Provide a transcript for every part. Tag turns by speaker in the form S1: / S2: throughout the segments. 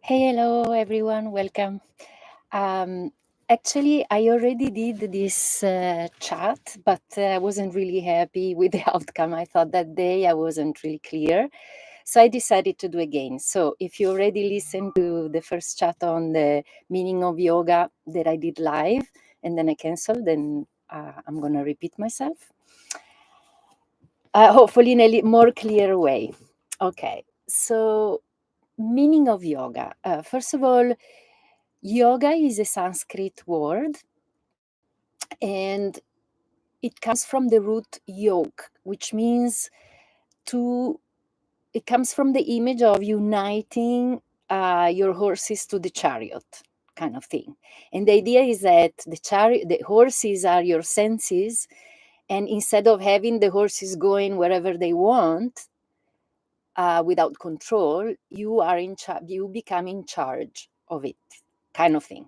S1: Hey, hello everyone, welcome. Um, Actually, I already did this chat, but I wasn't really happy with the outcome. I thought that day I wasn't really clear. So I decided to do again. So if you already listened to the first chat on the meaning of yoga that I did live and then I canceled, then I'm going to repeat myself. Hopefully in a more clear way. Okay, so meaning of yoga. First of all, yoga is a Sanskrit word and it comes from the root yog, which means to, it comes from the image of uniting your horses to the chariot kind of thing. And the idea is that the horses are your senses, and instead of having the horses going wherever they want without control, you are in charge, you become in charge of it, kind of thing.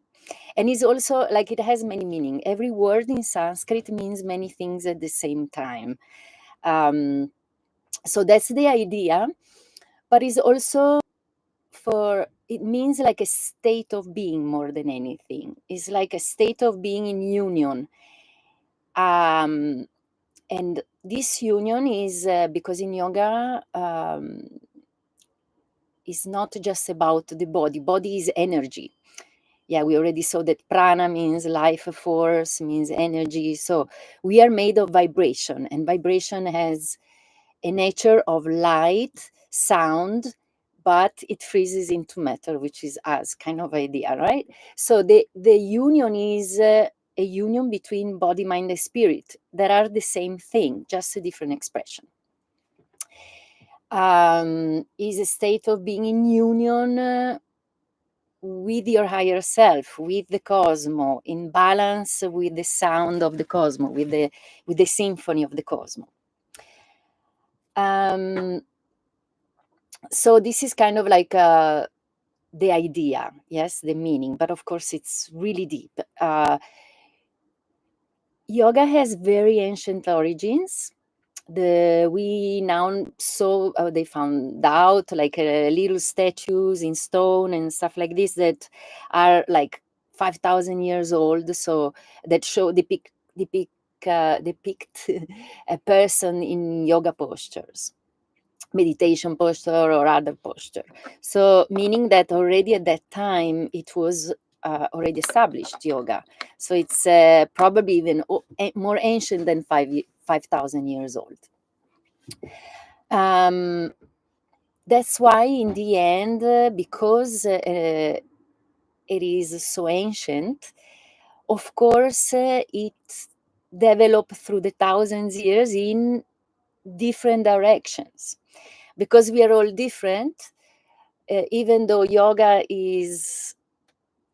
S1: And it's also like it has many meaning. Every word in Sanskrit means many things at the same time. So that's the idea, but it's also it means like a state of being more than anything. It's like a state of being in union. And this union is because in yoga, is not just about the body. Body is energy. Yeah, we already saw that prana means life force, means energy. So we are made of vibration, and vibration has a nature of light, sound, but it freezes into matter, which is us kind of idea, right? So the union is a union between body, mind, and spirit that are the same thing, just a different expression. Is a state of being in union with your higher self, with the cosmos, in balance with the sound of the cosmos, with the symphony of the cosmos. So this is kind of like the idea, yes, the meaning, but of course it's really deep. Yoga has very ancient origins. We now saw they found out like little statues in stone and stuff like this that are like 5,000 years old, so that show depict a person in yoga postures, meditation posture or other posture. So meaning that already at that time it was already established yoga. So it's probably even more ancient than 5,000 years old. That's why in the end, because it is so ancient, of course, it developed through the thousands years in different directions. Because we are all different, even though yoga is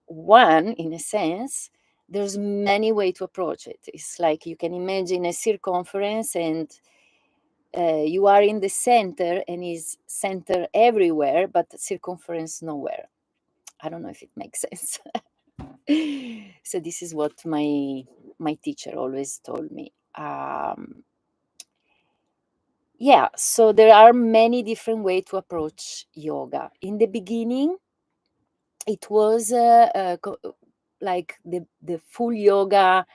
S1: one in a sense, there's many ways to approach it. It's like you can imagine a circumference and you are in the center and is center everywhere, but circumference nowhere. I don't know if it makes sense. So this is what my teacher always told me. Yeah, so there are many different ways to approach yoga. In the beginning, it was like the full yoga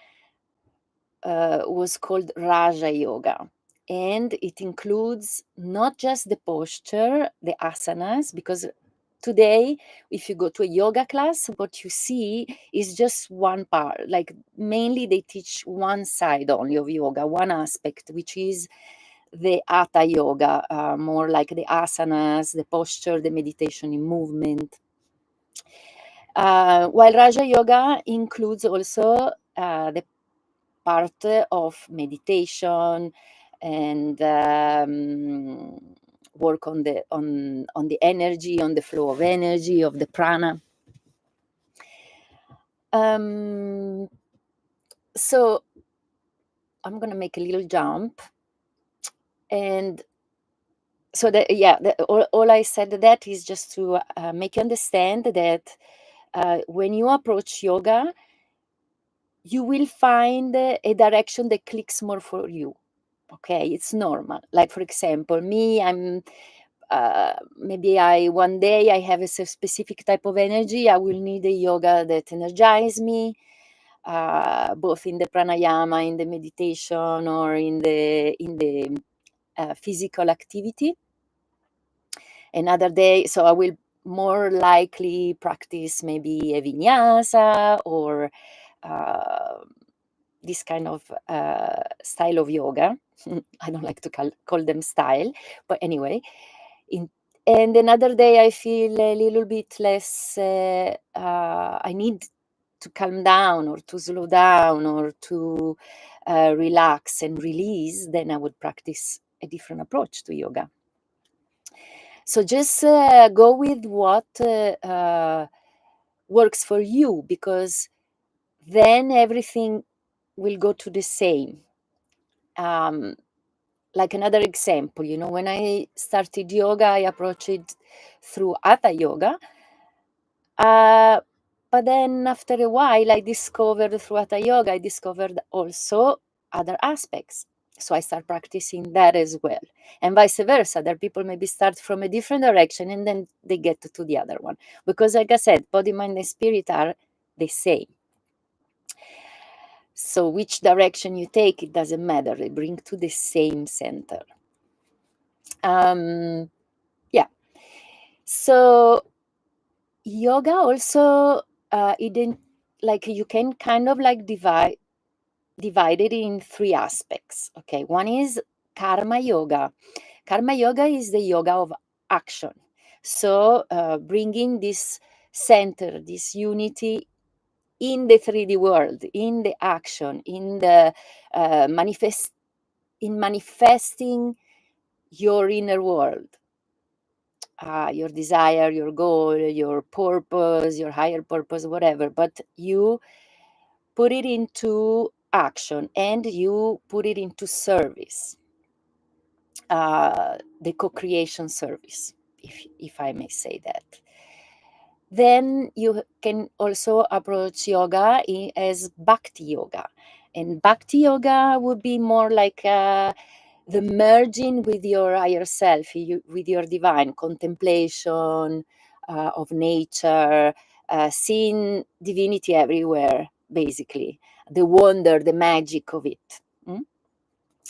S1: was called Raja Yoga. And it includes not just the posture, the asanas, because today, if you go to a yoga class, what you see is just one part. Like mainly they teach one side only of yoga, one aspect, which is the Hatha yoga, more like the asanas, the posture, the meditation in movement. While Raja Yoga includes also the part of meditation and work on the energy, on the flow of energy, of the prana. So I'm going to make a little jump. And so that, yeah, all I said that is just to make you understand that when you approach yoga, you will find a direction that clicks more for you. Okay, it's normal. Like for example, me, maybe one day I have a specific type of energy. I will need a yoga that energizes me, both in the pranayama, in the meditation, or in the physical activity. Another day, so I will more likely practice maybe a vinyasa or this kind of style of yoga. I don't like to call them style, but anyway. And another day I feel a little bit less, I need to calm down or to slow down or to relax and release, then I would practice a different approach to yoga. So just go with what works for you, because then everything will go to the same. Like another example, when I started yoga, I approached it through Hatha yoga. But then after a while, I discovered through Hatha yoga, I discovered also other aspects. So I start practicing that as well. And vice versa. There are people maybe start from a different direction and then they get to the other one. Because like I said, body, mind, and spirit are the same. So which direction you take, it doesn't matter. They bring to the same center. Yeah. So yoga also, you can kind of like divide it in three aspects. Okay, one is karma yoga. Karma yoga is the yoga of action. So bringing this center, this unity in the 3D world, in the action, in the manifesting your inner world, your desire, your goal, your purpose, your higher purpose, whatever. But you put it into action and you put it into service, the co-creation service, if I may say that. Then you can also approach yoga as bhakti yoga. And bhakti yoga would be more like the merging with your higher self, with your divine contemplation of nature, seeing divinity everywhere, basically, the wonder, the magic of it,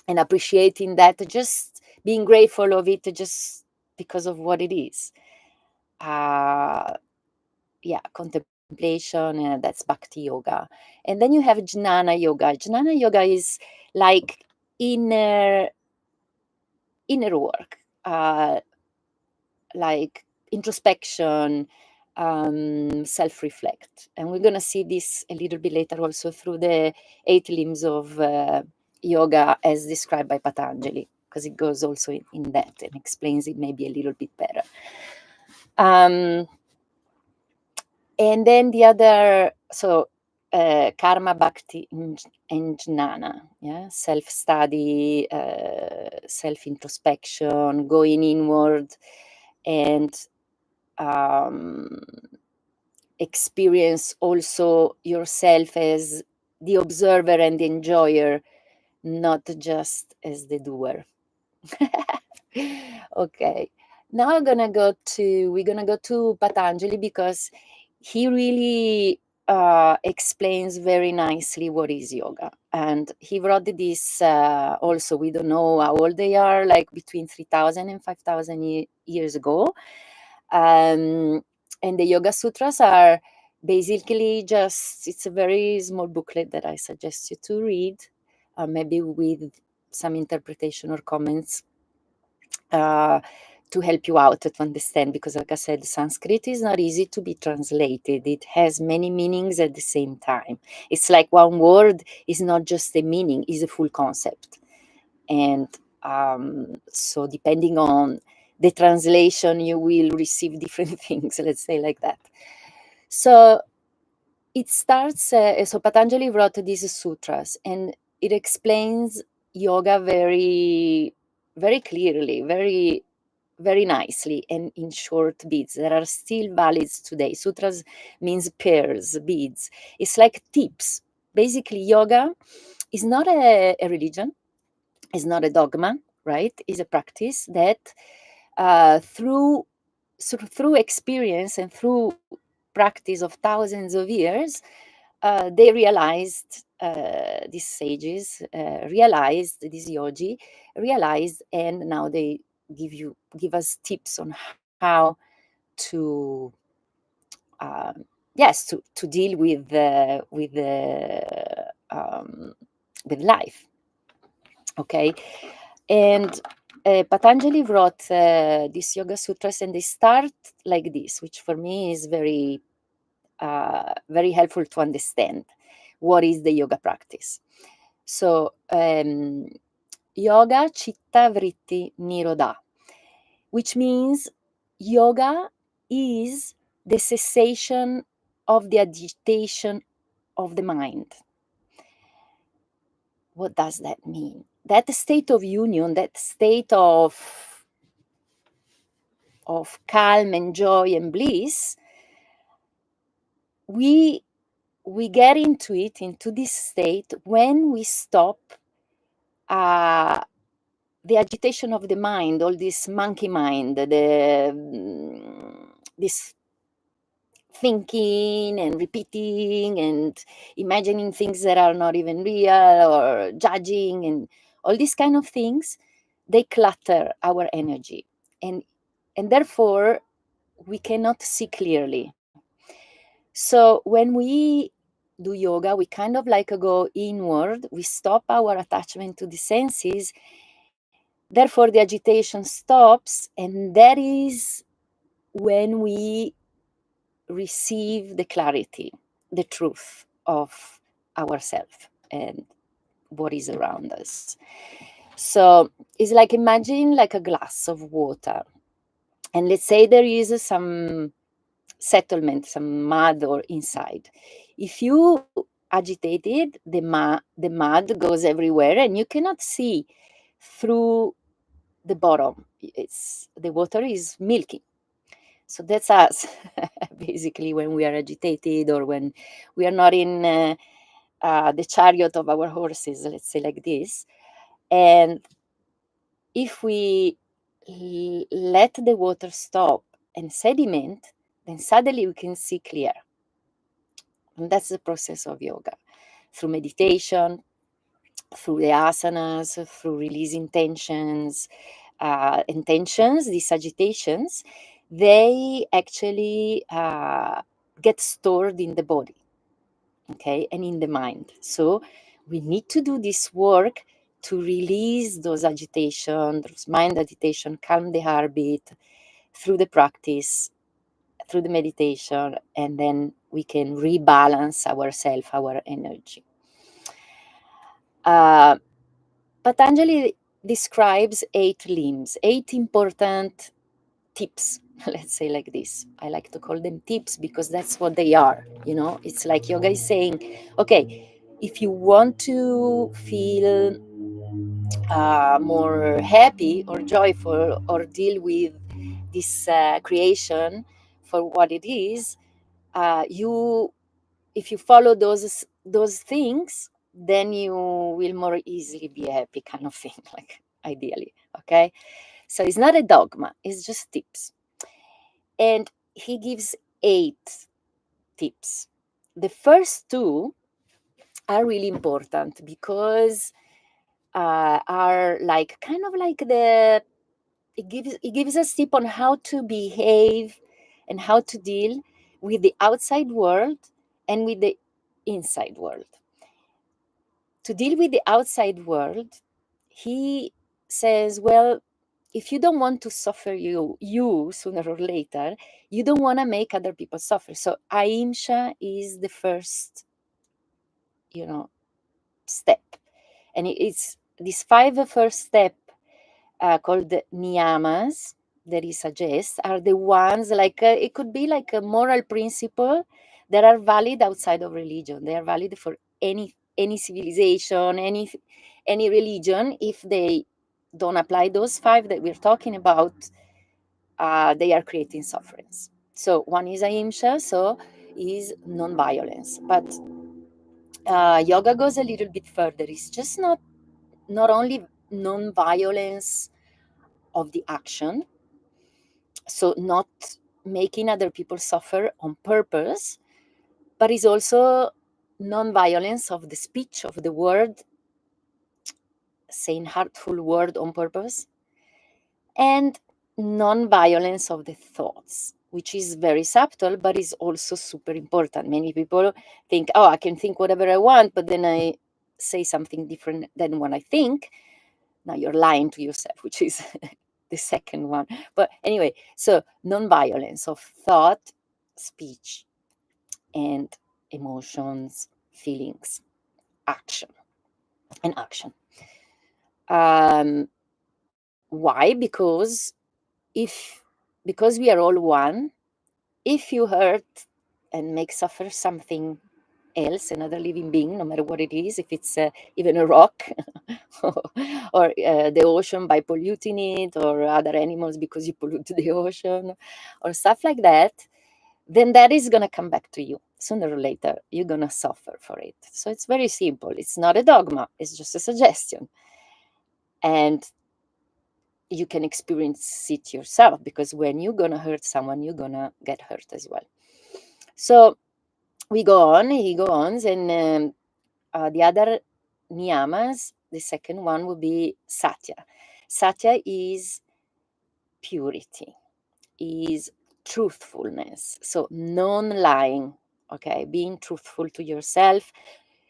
S1: and appreciating that, just being grateful of it just because of what it is. Contemplation, that's bhakti yoga. And then you have jnana yoga. Jnana yoga is like inner work, like introspection, self-reflect. And we're going to see this a little bit later also through the 8 limbs of yoga as described by Patanjeli, because it goes also in depth and explains it maybe a little bit better. And then the other, so karma, bhakti, and jnana, self-study, self-introspection, going inward, and experience also yourself as the observer and the enjoyer, not just as the doer. Okay, now we're gonna go to Patanjali, because he really explains very nicely what is yoga. And he wrote this also, we don't know how old they are, like between 3,000 and 5,000 years ago. And the Yoga Sutras are basically it's a very small booklet that I suggest you to read, maybe with some interpretation or comments to help you out to understand, because like I said, Sanskrit is not easy to be translated. It has many meanings at the same time. It's like one word is not just a meaning, it's a full concept. And so depending on the translation, you will receive different things, let's say like that. So it starts, so Patanjali wrote these sutras, and it explains yoga very, very clearly, very, very nicely, and in short beads that are still valid today. Sutras means pairs, beads. It's like tips. Basically, yoga is not a religion, it's not a dogma, right? It's a practice that through experience and through practice of thousands of years, they realized, these sages realized, this yogi realized, and now they give us tips on how to yes, to deal with life. Okay, and Patanjeli wrote these Yoga Sutras, and they start like this, which for me is very helpful to understand what is the yoga practice. So, yoga chitta vritti nirodha, which means yoga is the cessation of the agitation of the mind. What does that mean? That state of union, that state of calm and joy and bliss, we get into this state when we stop the agitation of the mind, all this monkey mind, this thinking and repeating and imagining things that are not even real, or judging, and all these kind of things. They clutter our energy, and therefore we cannot see clearly. So when we do yoga, we kind of like go inward, we stop our attachment to the senses, therefore the agitation stops, and that is when we receive the clarity, the truth of ourselves and what is around us. So it's like, imagine like a glass of water, and let's say there is some settlement, some mud or inside. If you agitate it, the mud goes everywhere, and you cannot see through the bottom. The water is milky. So that's us, basically, when we are agitated, or when we are not in the chariot of our horses, let's say like this. And if we let the water stop and sediment, then suddenly we can see clear. And that's the process of yoga. Through meditation, through the asanas, through releasing tensions, these agitations, they actually get stored in the body, okay, and in the mind. So we need to do this work to release those agitation, those mind agitation, calm the heartbeat through the practice, through the meditation, and then we can rebalance ourselves, our energy. Patanjali describes 8 limbs, 8 important tips, let's say like this. I like to call them tips because that's what they are. It's like yoga is saying, okay, if you want to feel more happy or joyful, or deal with this creation for what it is, you if you follow those things, then you will more easily be happy, kind of thing, like, ideally. Okay, so it's not a dogma, it's just tips. And he gives 8 tips. The first 2 are really important because are like kind of like it gives us tip on how to behave and how to deal with the outside world and with the inside world. To deal with the outside world, he says, well, if you don't want to suffer you sooner or later, you don't want to make other people suffer. So Haimsha is the first, step. And it's these 5 first step called yamas that he suggests are the ones, like it could be like a moral principle that are valid outside of religion. They are valid for any civilization, any religion. If they don't apply those 5 that we're talking about, they are creating sufferings. So one is ahimsa, so is non-violence. But yoga goes a little bit further. It's just not only non-violence of the action, So not making other people suffer on purpose, but is also non-violence of the speech, of the word, saying hurtful word on purpose, and non-violence of the thoughts, which is very subtle, but is also super important. Many people think, oh, I can think whatever I want, but then I say something different than what I think. Now you're lying to yourself, which is the second one. But anyway, so non-violence of thought, speech, and emotions, feelings, action, and action. Why? Because we are all one. If you hurt and make suffer something else, another living being, no matter what it is, if it's even a rock or the ocean by polluting it, or other animals because you pollute the ocean, or stuff like that, then that is going to come back to you. Sooner or later, you're going to suffer for it. So it's very simple. It's not a dogma. It's just a suggestion. And you can experience it yourself, because when you're going to hurt someone, you're going to get hurt as well. So he goes on, and the other niyamas, the second one would be Satya. Satya is purity, is truthfulness, so non-lying, okay, being truthful to yourself.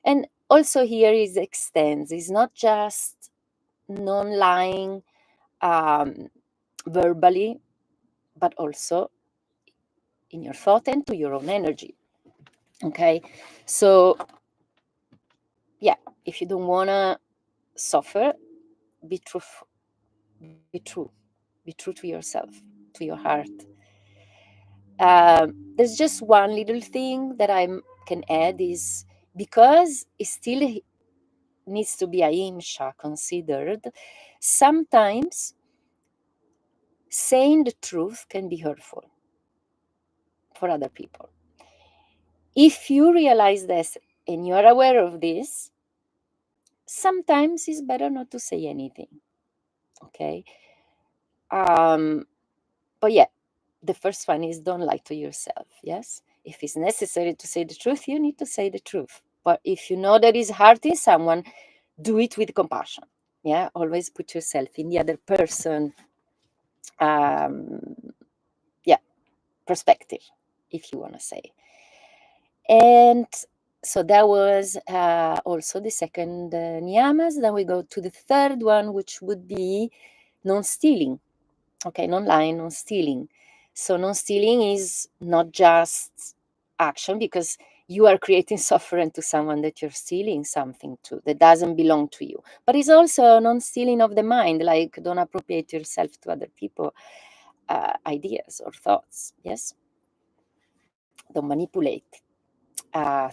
S1: And also here is extends, is not just non-lying verbally, but also in your thought and to your own energy. Okay, so yeah, if you don't want to suffer, be truthful, be true, be true to yourself, to your heart. There's just one little thing that I can add, is because it still needs to be Haimsha considered, sometimes saying the truth can be hurtful for other people. If you realize this and you're aware of this, sometimes it's better not to say anything. Okay. But yeah, the first one is don't lie to yourself. Yes. If it's necessary to say the truth, you need to say the truth. But if you know that is hurting someone, do it with compassion. Yeah. Always put yourself in the other person. Yeah. Perspective, if you want to say. And so that was also the second niyamas. Then we go to the third one, which would be non-stealing. Okay, non-lying, non-stealing. So non-stealing is not just action, because you are creating suffering to someone that you're stealing something to, that doesn't belong to you. But it's also non-stealing of the mind, like don't appropriate yourself to other people ideas or thoughts. Yes, don't manipulate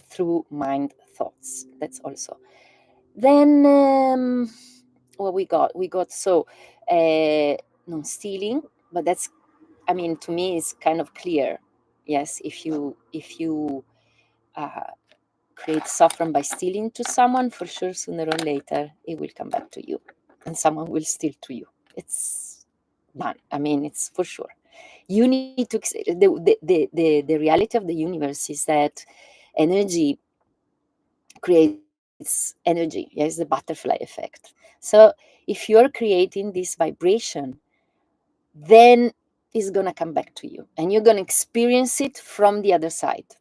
S1: through mind thoughts. That's also. Then what we got so non-stealing, but that's, I mean, to me it's kind of clear. Yes, if you create suffering by stealing to someone, for sure sooner or later it will come back to you, and someone will steal to you. It's done. I mean, it's for sure. You need to the reality of the universe is that energy creates energy. Yes, the butterfly effect. So if you're creating this vibration, then it's gonna come back to you, and you're gonna experience it from the other side.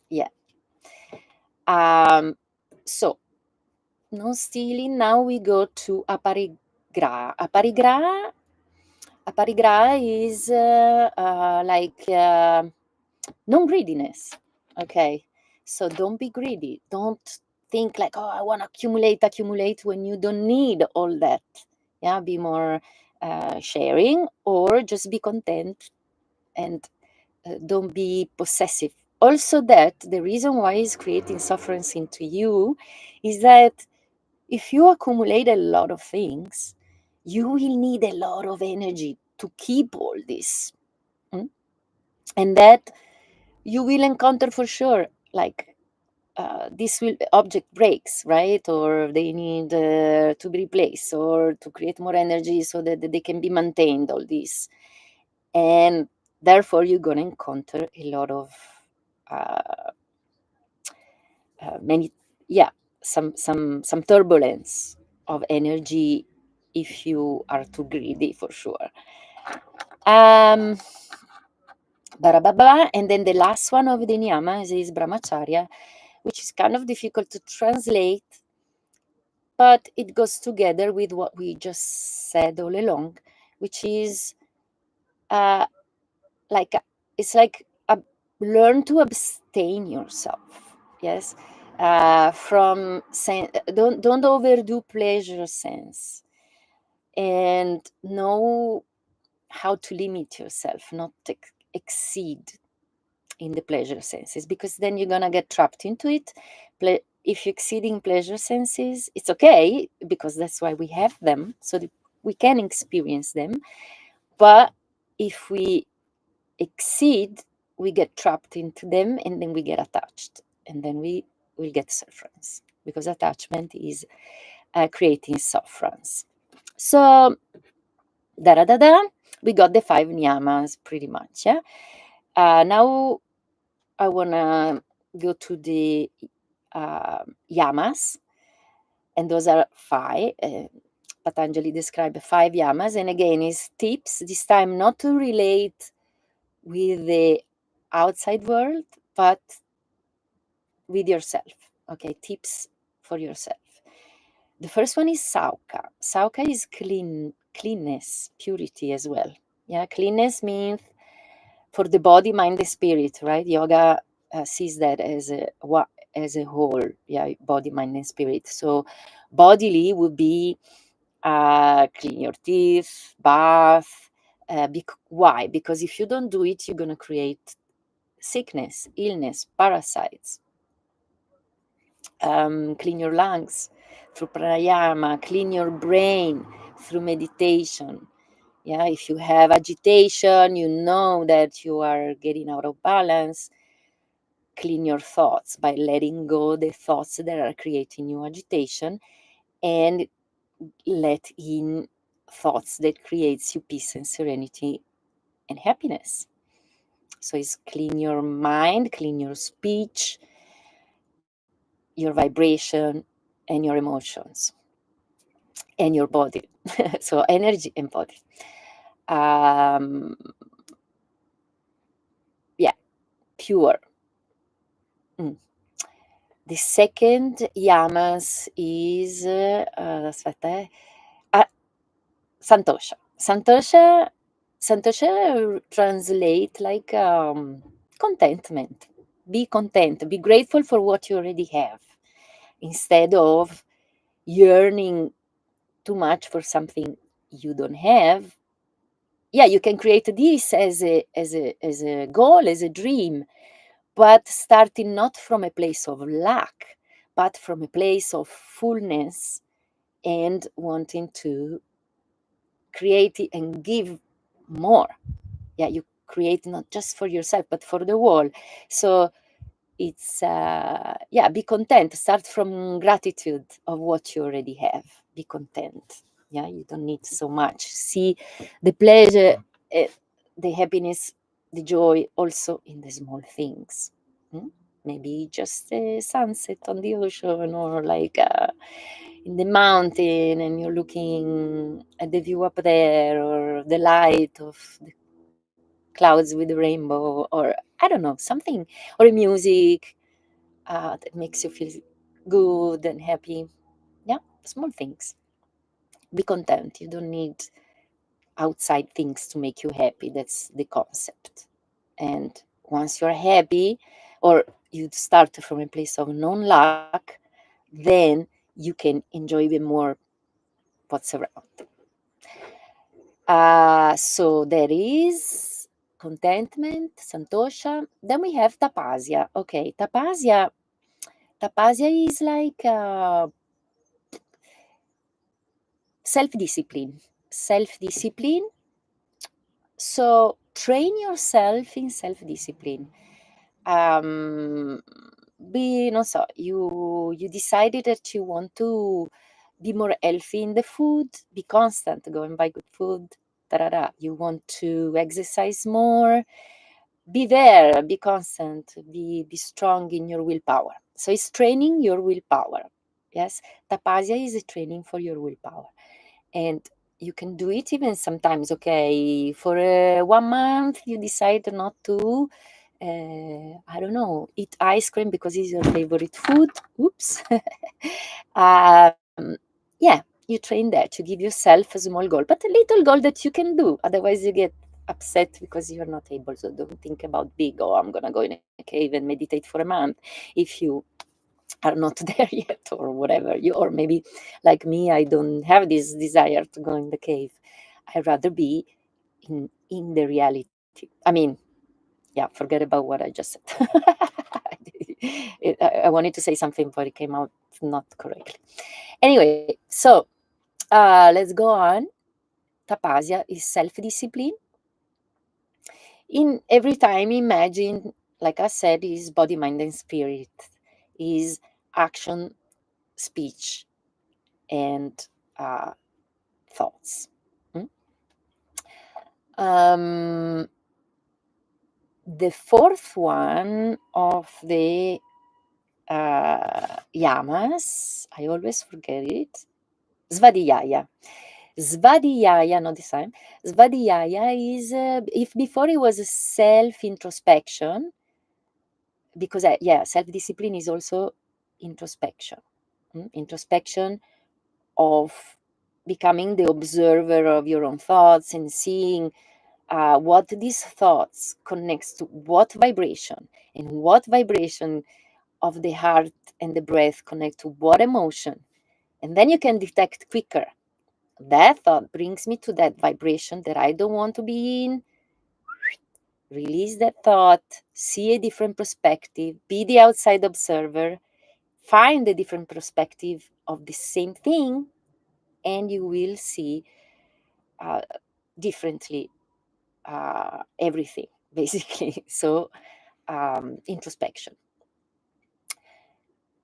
S1: Yeah. So no stealing. Now we go to Aparigraha. Aparigraha is like non-greediness. Okay, so don't be greedy. Don't think like, oh, I want to accumulate when you don't need all that. Yeah, be more sharing, or just be content, and don't be possessive. Also, that the reason why it's creating sufferance into you is that if you accumulate a lot of things, you will need a lot of energy to keep all this. And that you will encounter for sure, like this will object breaks, right? Or they need to be replaced, or to create more energy so that they can be maintained, all these. and therefore you're going to encounter a lot of uh, many yeah some turbulence of energy if you are too greedy, for sure. um blah, blah, blah. And then the last one of the niyamas is Bramacharia, which is kind of difficult to translate, but it goes together with what we just said all along, which is uh, like it's like learn to abstain yourself. Yes, from don't overdo pleasure sense, and know how to limit yourself, not exceed in the pleasure senses, because then you're gonna get trapped into it. If you're exceeding pleasure senses, it's okay, because that's why we have them, so that we can experience them. But if we exceed, we get trapped into them, and then we get attached, and then we will get sufferance, because attachment is creating sufferance. So da da da da, we got the 5 niyamas pretty much. Yeah. Now I want to go to the yamas, and those are 5. Patanjeli described 5 yamas, and again, is tips, this time not to relate with the outside world, but with yourself. Okay, tips for yourself. The first one is sauca. Sauca is cleanness, purity as well. Yeah, cleanness means for the body, mind, and spirit, right? Yoga sees that as a whole, yeah, body, mind, and spirit. So bodily would be clean your teeth, bath. Why? Because if you don't do it, you're gonna create sickness, illness, parasites. Clean your lungs through pranayama. Clean your brain through meditation. Yeah, if you have agitation, you know that you are getting out of balance. Clean your thoughts by letting go the thoughts that are creating you agitation, and let in thoughts that creates you peace and serenity and happiness. So it's clean your mind, clean your speech, your vibration, and your emotions, and your body. So energy and body. Um, yeah, pure. Mm. The second yamas is uh, santosha. Santosha translate like contentment. Be content. Be grateful for what you already have, instead of yearning too much for something you don't have. Yeah, you can create this as a goal, as a dream, but starting not from a place of lack, but from a place of fullness, and wanting to create it and give more. Yeah, you create not just for yourself, but for the world. So it's yeah, be content. Start from gratitude of what you already have. Be content. Yeah, you don't need so much. See the pleasure, uh, the happiness, the joy also in the small things. Hmm? Maybe just a sunset on the ocean, or like in the mountain, and you're looking at the view up there, or the light of the clouds with the rainbow, or I don't know, something, or a music that makes you feel good and happy. Yeah, small things. Be content. You don't need outside things to make you happy. That's the concept. And once you're happy, or you start from a place of non lack, then you can enjoy even more what's around. So there is contentment, santosha. Then we have tapasya. Okay, tapasya is like self-discipline. Self-discipline. So train yourself in self-discipline. Um, non so, you decided that you want to be more healthy in the food, be constant, go and buy good food. You want to exercise more, be there, be constant, be strong in your willpower. So it's training your willpower. Yes, tapasya is a training for your willpower, and you can do it even sometimes. Okay, for 1 month you decide not to, I don't know, eat ice cream because it's your favorite food. Oops. Yeah, you train that. You give yourself a small goal, but a little goal that you can do. Otherwise, you get upset because you're not able. So don't think about big, oh, I'm going to go in a cave and meditate for a month if you are not there yet, or whatever. Or maybe like me, I don't have this desire to go in the cave. I'd rather be in the reality. I mean, yeah, forget about what I just said. I wanted to say something, but it came out not correctly. Anyway, so let's go on. Tapasya is self-discipline. In every time, imagine, like I said, is body, mind, and spirit, is action, speech, and uh, thoughts. The fourth one of the yamas, I always forget it, svadiyaya. Svadiyaya, not this time. Svadiyaya is, if before it was a self-introspection, because, self-discipline is also introspection. Introspection of becoming the observer of your own thoughts and seeing what these thoughts connects to what vibration, and what vibration of the heart and the breath connect to what emotion. And then you can detect quicker. That thought brings me to that vibration that I don't want to be in. Release that thought, see a different perspective, be the outside observer, find a different perspective of the same thing, and you will see differently everything, basically. So, introspection.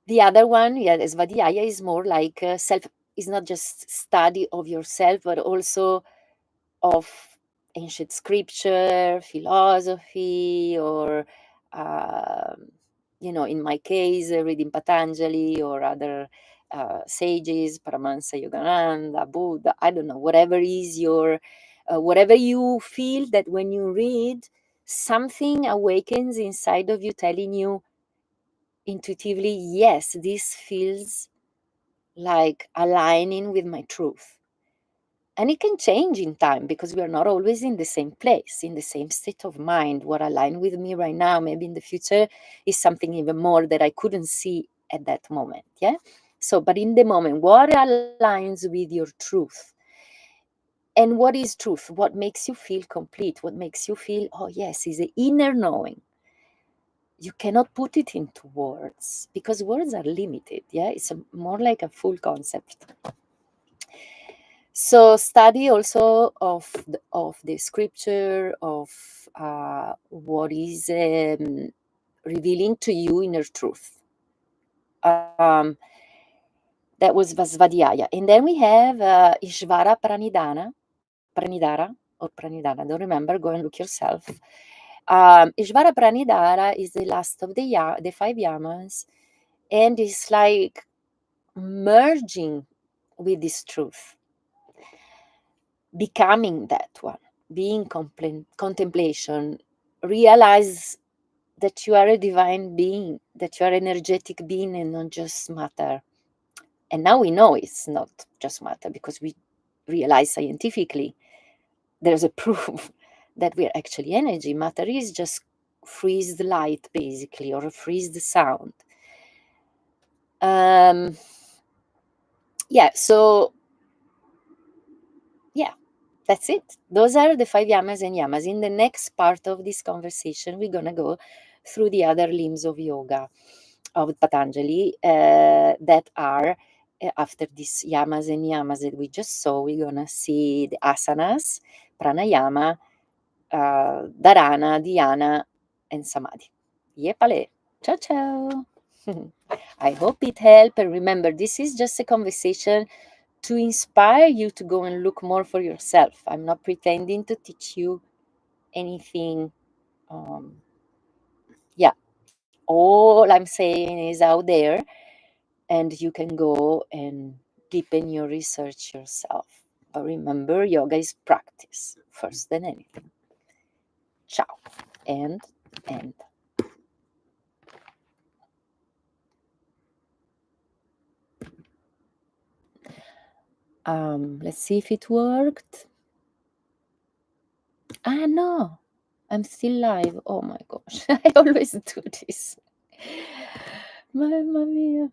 S1: The other one, svadhyaya, is more like self, is not just study of yourself, but also of ancient scripture, philosophy, or, in my case, reading Patanjeli or other sages, Paramahansa Yogananda, Buddha, I don't know, whatever is your, whatever you feel that when you read, something awakens inside of you telling you intuitively, yes, this feels like aligning with my truth. And it can change in time because we are not always in the same place, in the same state of mind. What aligns with me right now, maybe in the future, is something even more that I couldn't see at that moment. Yeah. So, but in the moment, what aligns with your truth? And what is truth? What makes you feel complete? What makes you feel, oh, yes, is the inner knowing. You cannot put it into words because words are limited. Yeah. It's more like a full concept. So study also of the scripture, of what is revealing to you inner truth. That was Svadhyaya. And then we have isvara-pranidhara, or Pranidhara, I don't remember, go and look yourself. Isvara-pranidhara is the last of the 5 yamas, and it's like merging with this truth, becoming that one, being contemplation, realize that you are a divine being, that you are an energetic being and not just matter. And now we know it's not just matter because we realize scientifically there's a proof that we're actually energy. Matter is just freeze the light, basically, or freeze the sound. So that's it. Those are the 5 yamas and yamas. In the next part of this conversation, we're going to go through the other limbs of yoga of Patanjeli that are, after these yamas and yamas that we just saw, we're going to see the asanas, pranayama, dharana, dhyana, and samadhi. Yepale. Ciao, ciao. I hope it helped. And remember, this is just a conversation to inspire you to go and look more for yourself. I'm not pretending to teach you anything. Yeah, all I'm saying is out there, and you can go and deepen your research yourself. But remember, yoga is practice first than anything. Ciao. And. Let's see if it worked. Ah, no, I'm still live. Oh my gosh, I always do this. Mamma mia.